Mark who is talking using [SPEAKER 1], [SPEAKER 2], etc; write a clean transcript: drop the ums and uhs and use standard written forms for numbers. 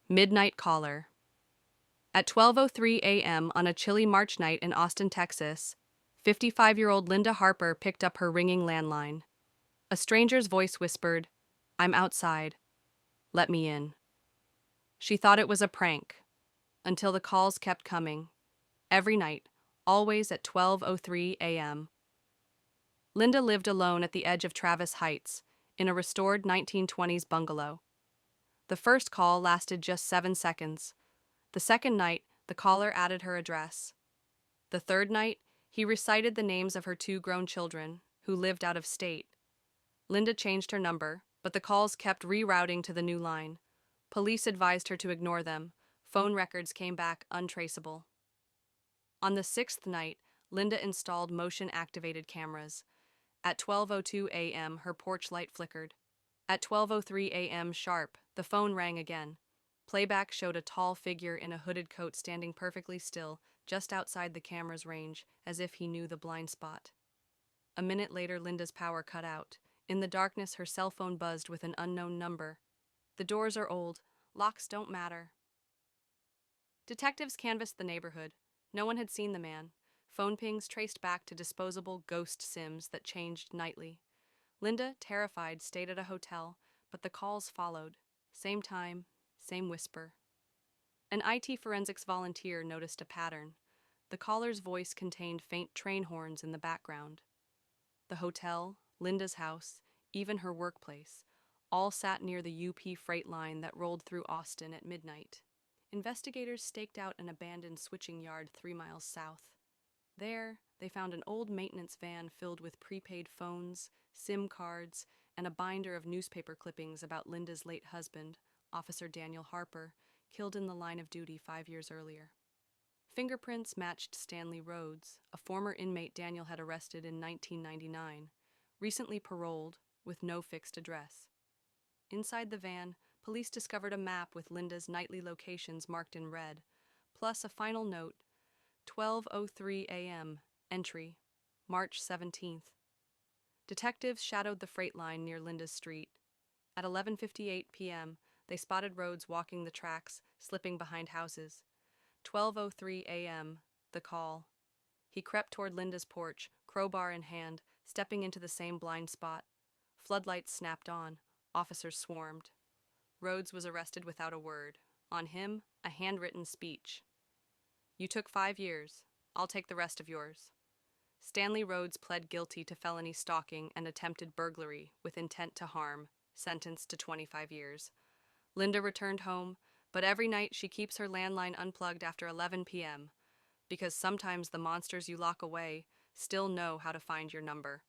[SPEAKER 1] Midnight Caller. At 12:03 a.m. on a chilly March night in Austin, Texas, 55-year-old Linda Harper picked up her ringing landline. A stranger's voice whispered, "I'm outside. Let me in." She thought it was a prank, until the calls kept coming. Every night, always at 12:03 a.m. Linda lived alone at the edge of Travis Heights, in a restored 1920s bungalow. The first call lasted just 7 seconds. The second night, the caller added her address. The third night, he recited the names of her 2 grown children, who lived out of state. Linda changed her number, but the calls kept rerouting to the new line. Police advised her to ignore them. Phone records came back untraceable. On the 6th night, Linda installed motion-activated cameras. At 12:02 a.m., her porch light flickered. At 12:03 a.m. sharp, the phone rang again. Playback showed a tall figure in a hooded coat standing perfectly still, just outside the camera's range, as if he knew the blind spot. A minute later, Linda's power cut out. In the darkness, her cell phone buzzed with an unknown number. "The doors are old. Locks don't matter." Detectives canvassed the neighborhood. No one had seen the man. Phone pings traced back to disposable ghost SIMs that changed nightly. Linda, terrified, stayed at a hotel, but the calls followed. Same time, same whisper. An IT forensics volunteer noticed a pattern. The caller's voice contained faint train horns in the background. The hotel, Linda's house, even her workplace, all sat near the UP freight line that rolled through Austin at midnight. Investigators staked out an abandoned switching yard 3 miles south. There, they found an old maintenance van filled with prepaid phones, SIM cards, and a binder of newspaper clippings about Linda's late husband, Officer Daniel Harper, killed in the line of duty 5 years earlier. Fingerprints matched Stanley Rhodes, a former inmate Daniel had arrested in 1999, recently paroled with no fixed address. Inside the van, police discovered a map with Linda's nightly locations marked in red, plus a final note, 12:03 a.m., entry, March 17th. Detectives shadowed the freight line near Linda's street. At 11:58 p.m., they spotted Rhodes walking the tracks, slipping behind houses. 12:03 a.m., the call. He crept toward Linda's porch, crowbar in hand, stepping into the same blind spot. Floodlights snapped on. Officers swarmed. Rhodes was arrested without a word. On him, a handwritten speech. "You took 5 years. I'll take the rest of yours." Stanley Rhodes pled guilty to felony stalking and attempted burglary with intent to harm, sentenced to 25 years. Linda returned home, but every night she keeps her landline unplugged after 11 p.m. because sometimes the monsters you lock away still know how to find your number.